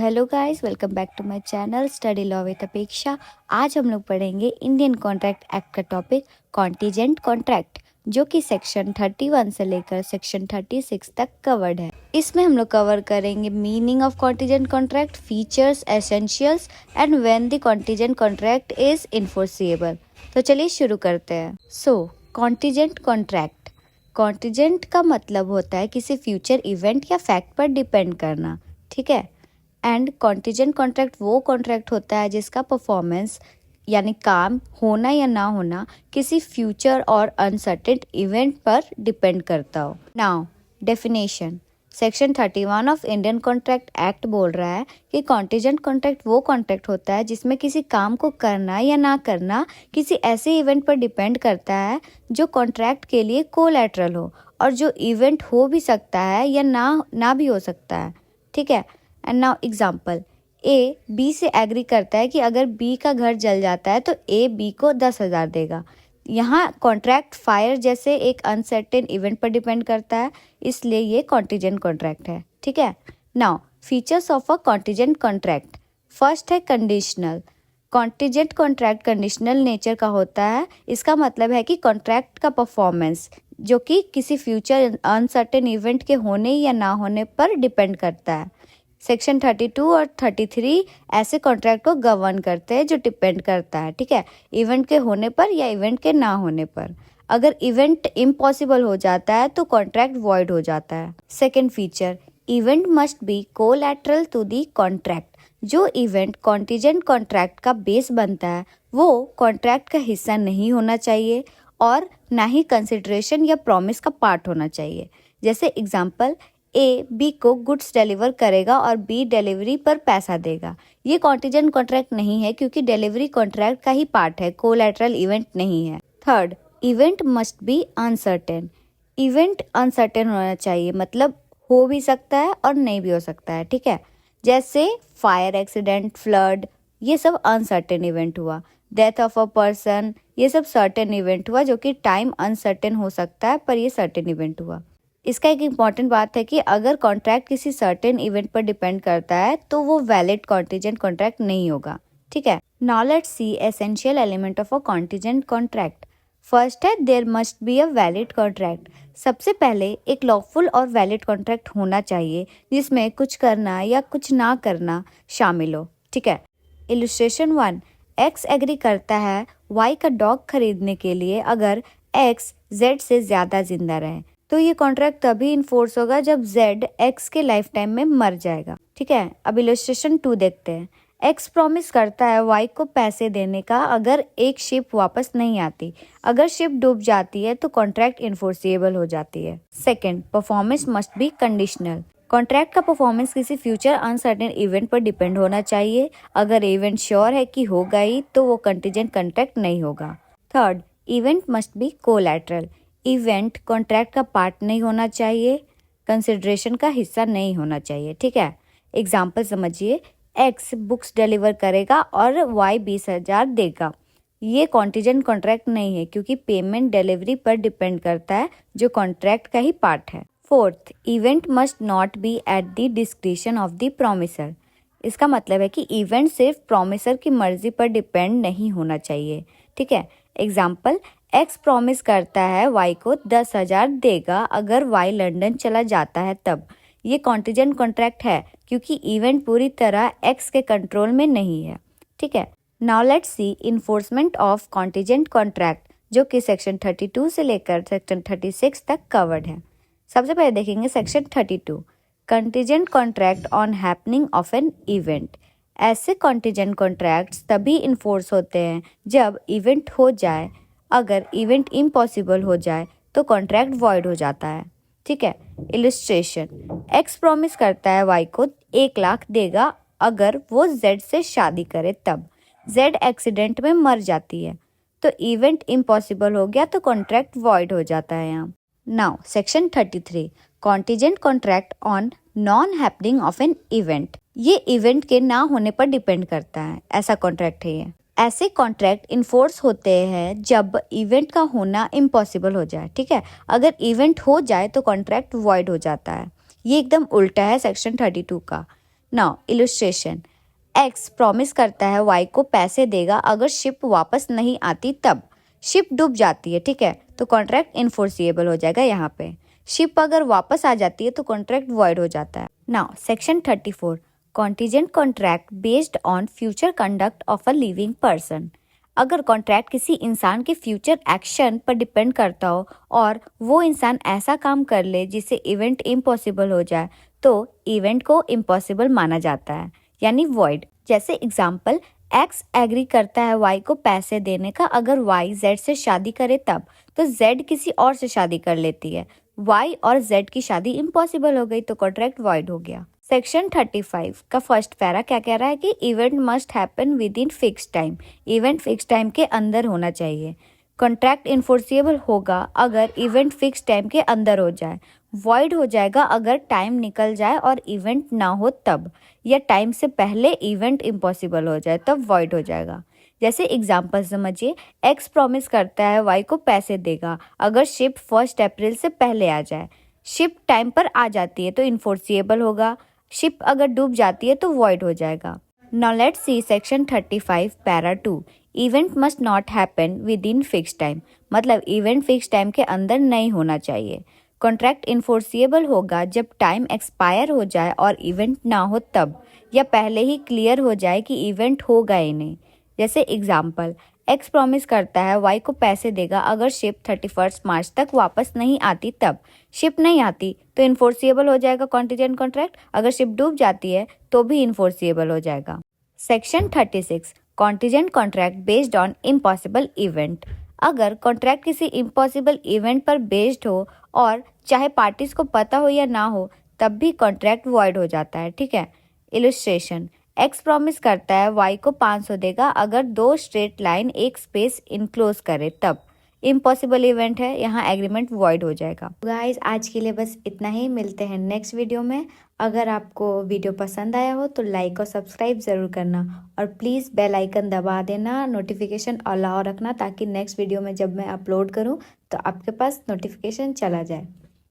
Hello guys, welcome back to my channel study law with Apeksha. आज हम लोग पढ़ेंगे इंडियन कॉन्ट्रैक्ट एक्ट का टॉपिक कॉन्टीजेंट कॉन्ट्रैक्ट, जो कि सेक्शन 31 से लेकर सेक्शन 36 तक कवर्ड है। इसमें हम लोग कवर करेंगे meaning of contingent contract, features, essentials and when the contingent contract is enforceable. तो चलिए शुरू करते हैं। कॉन्टीजेंट कॉन्ट्रैक्ट, कॉन्टीजेंट का मतलब होता है किसी फ्यूचर इवेंट या फैक्ट पर डिपेंड करना, ठीक है। एंड कॉन्टीजेंट कॉन्ट्रैक्ट वो कॉन्ट्रैक्ट होता है जिसका परफॉर्मेंस यानी काम होना या ना होना किसी फ्यूचर और अनसर्टेन इवेंट पर डिपेंड करता हो। Now definition, section 31 of Indian contract act बोल रहा है कि कॉन्टीजेंट कॉन्ट्रैक्ट वो कॉन्ट्रैक्ट होता है जिसमें किसी काम को करना या ना करना किसी ऐसे इवेंट पर डिपेंड करता है जो कॉन्ट्रैक्ट के लिए कोलैटरल हो, और जो इवेंट हो भी सकता है या ना भी हो सकता है, ठीक है। And now example, A B से एग्री करता है कि अगर बी का घर जल जाता है तो ए बी को 10,000 देगा। यहाँ कॉन्ट्रैक्ट फायर जैसे एक अनसर्टेन इवेंट पर डिपेंड करता है, इसलिए ये कॉन्टीजेंट कॉन्ट्रैक्ट है, ठीक है। Now features of a contingent contract, first है conditional. Contingent contract conditional nature का होता है। इसका मतलब है कि कॉन्ट्रैक्ट का परफॉर्मेंस जो कि किसी फ्यूचर अनसर्टेन इवेंट के होने या ना होने पर डिपेंड करता है। सेक्शन 32 और 33 ऐसे कॉन्ट्रैक्ट को गवर्न करते हैं जो डिपेंड करता है, ठीक है, इवेंट के होने पर या इवेंट के ना होने पर। अगर इवेंट इम्पॉसिबल हो जाता है तो कॉन्ट्रैक्ट वॉइड हो जाता है। Second feature, event must be collateral to the contract. जो इवेंट कॉन्टीजेंट कॉन्ट्रैक्ट का बेस बनता है वो कॉन्ट्रैक्ट का हिस्सा नहीं होना चाहिए और ना ही कंसिडरेशन या प्रॉमिस का पार्ट होना चाहिए। जैसे एग्जाम्पल, ए बी को गुड्स डिलीवर करेगा और बी डिलीवरी पर पैसा देगा। ये कॉन्टीजेंट कॉन्ट्रैक्ट नहीं है क्योंकि डिलीवरी कॉन्ट्रैक्ट का ही पार्ट है, कोलैटरल इवेंट नहीं है। Third, event must B uncertain. Event uncertain होना चाहिए, मतलब हो भी सकता है और नहीं भी हो सकता है, ठीक है। जैसे फायर एक्सीडेंट, फ्लड, ये सब अनसर्टेन इवेंट हुआ। डेथ ऑफ अ पर्सन, ये सब सर्टेन इवेंट हुआ जो कि टाइम अनसर्टेन हो सकता है पर ये सर्टेन इवेंट हुआ। इसका एक इम्पॉर्टेंट बात है कि अगर कॉन्ट्रैक्ट किसी सर्टेन इवेंट पर डिपेंड करता है तो वो वैलिड कॉन्टीजेंट कॉन्ट्रैक्ट नहीं होगा, ठीक है। Now let's see essential element of a contingent contract. First है there must be a valid contract. सबसे पहले एक लॉफुल और वैलिड कॉन्ट्रैक्ट होना चाहिए जिसमें कुछ करना या कुछ ना करना शामिल हो, ठीक है। इलस्ट्रेशन 1, एक्स एग्री करता है वाई का डॉग खरीदने के लिए अगर एक्स जेड से ज्यादा जिंदा रहे। तो ये कॉन्ट्रैक्ट तभी इन्फोर्स होगा जब जेड एक्स के लाइफ टाइम में मर जाएगा, ठीक है। अब इलस्ट्रेशन 2 देखते हैं। एक्स प्रॉमिस करता है वाई को पैसे देने का अगर एक शिप वापस नहीं आती। अगर शिप डूब जाती है तो कॉन्ट्रैक्ट इन्फोर्सिएबल हो जाती है। Second, performance must be conditional. Contract का परफॉर्मेंस किसी फ्यूचर अनसर्टेन इवेंट पर डिपेंड होना चाहिए। अगर इवेंट श्योर है कि होगा ही तो वो कंटीजेंट कॉन्ट्रैक्ट नहीं होगा। Third, event must be collateral. Event contract का पार्ट नहीं होना चाहिए, कंसिडरेशन का हिस्सा नहीं होना चाहिए, ठीक है। एग्जाम्पल समझिए, एक्स बुक्स डिलीवर करेगा और वाई 20,000 देगा। ये कॉन्टीजेंट कॉन्ट्रैक्ट नहीं है क्योंकि पेमेंट डिलीवरी पर डिपेंड करता है जो कॉन्ट्रैक्ट का ही पार्ट है। Fourth, event must not be at the discretion of the promiser. इसका मतलब है कि इवेंट सिर्फ प्रॉमिसर की मर्जी पर डिपेंड नहीं होना चाहिए, ठीक है। एग्जाम्पल, एक्स प्रॉमिस करता है वाई को 10,000 देगा अगर वाई लंदन चला जाता है तब। ये कॉन्टीजेंट कॉन्ट्रैक्ट है क्योंकि इवेंट पूरी तरह एक्स के कंट्रोल में नहीं है, ठीक है। Now let's C enforcement of contingent contract, जो कि सेक्शन 32 से लेकर सेक्शन 36 तक कवर्ड है। सबसे पहले देखेंगे section 32, contingent contract on happening of an event. ऐसे कॉन्टीजेंट कॉन्ट्रैक्ट्स तभी इन्फोर्स होते हैं जब इवेंट हो जाए। अगर इवेंट इम्पॉसिबल हो जाए तो कॉन्ट्रैक्ट वॉइड हो जाता है, ठीक है। इलस्ट्रेशन, एक्स प्रॉमिस करता है वाई को 1,00,000 देगा अगर वो जेड से शादी करे तब। जेड एक्सीडेंट में मर जाती है तो इवेंट इम्पॉसिबल हो गया तो कॉन्ट्रैक्ट वॉइड हो जाता है यहाँ। Now section 33, contingent contract on non happening of an event. ये इवेंट के ना होने पर डिपेंड करता है, ऐसा कॉन्ट्रैक्ट है ये। ऐसे कॉन्ट्रैक्ट इन्फोर्स होते हैं जब इवेंट का होना इम्पॉसिबल हो जाए, ठीक है। अगर इवेंट हो जाए तो कॉन्ट्रैक्ट वॉइड हो जाता है। ये एकदम उल्टा है सेक्शन 32 का। नाउ इलस्ट्रेशन, एक्स प्रॉमिस करता है वाई को पैसे देगा अगर शिप वापस नहीं आती तब। शिप डूब जाती है, ठीक है, तो कॉन्ट्रैक्ट इनफोर्सिएबल हो जाएगा यहाँ पे। शिप अगर वापस आ जाती है तो कॉन्ट्रैक्ट वॉइड हो जाता है। Now section 34, contingent contract based on future conduct of a living person. अगर कॉन्ट्रैक्ट किसी इंसान के फ्यूचर एक्शन पर डिपेंड करता हो और वो इंसान ऐसा काम कर ले जिससे इवेंट इम्पॉसिबल हो जाए, तो इवेंट को इम्पॉसिबल माना जाता है, यानी वॉइड। जैसे एग्जाम्पल, एक्स एग्री करता है वाई को पैसे देने का अगर वाई जेड से शादी करे तब, तो जेड किसी और से शादी कर लेती है, वाई और जेड की शादी इम्पॉसिबल हो गई, तो कॉन्ट्रैक्ट वॉइड हो गया। सेक्शन 35 का फर्स्ट पैरा क्या कह रहा है कि event must happen within fix time. Event fix time के अंदर होना चाहिए। कॉन्ट्रैक्ट इन्फोर्सिएबल होगा अगर इवेंट फिक्स टाइम के अंदर हो जाए, वॉइड हो जाएगा अगर टाइम निकल जाए और इवेंट ना हो तब, या टाइम से पहले इवेंट इम्पॉसिबल हो जाए तब वॉइड हो जाएगा। जैसे एग्जाम्पल समझिए, एक्स प्रॉमिस करता है वाई को पैसे देगा अगर शिप 1 अप्रैल से पहले आ जाए। शिप टाइम पर आ जाती है तो इन्फोर्सिएबल होगा, शिप अगर डूब जाती है तो वॉइड हो जाएगा। Now let's see section 35 para 2, event must not happen within fix time, मतलब इवेंट फिक्स टाइम के अंदर नहीं होना चाहिए। कॉन्ट्रैक्ट इन्फोर्सिएबल होगा जब टाइम एक्सपायर हो जाए और इवेंट ना हो तब, या पहले ही क्लियर हो जाए कि इवेंट होगा ही नहीं। जैसे एग्जाम्पल, एक्स प्रॉमिस करता है वाई को पैसे देगा अगर शिप 31 मार्च तक वापस नहीं आती तब। शिप नहीं आती तो इन्फोर्सिएबल हो जाएगा कॉन्टीजेंट कॉन्ट्रैक्ट, अगर शिप डूब जाती है तो भी इन्फोर्सिएबल हो जाएगा। Section 36, contingent contract based on impossible event. अगर कॉन्ट्रैक्ट किसी इम्पॉसिबल इवेंट पर बेस्ड हो और चाहे पार्टीज को पता हो या ना हो तब भी कॉन्ट्रैक्ट वॉइड हो जाता है, ठीक है। इलस्ट्रेशन, एक्स प्रॉमिस करता है वाई को 500 देगा अगर 2 स्ट्रेट लाइन एक स्पेस इनक्लोज करे तब। इम्पॉसिबल इवेंट है, यहाँ एग्रीमेंट वॉइड हो जाएगा। गाइस आज के लिए बस इतना ही, मिलते हैं नेक्स्ट वीडियो में। अगर आपको वीडियो पसंद आया हो तो लाइक और सब्सक्राइब ज़रूर करना, और प्लीज़ बेल आइकन दबा देना, नोटिफिकेशन अलाउ रखना, ताकि नेक्स्ट वीडियो में जब मैं अपलोड करूँ तो आपके पास नोटिफिकेशन चला जाए।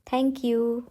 Thank you.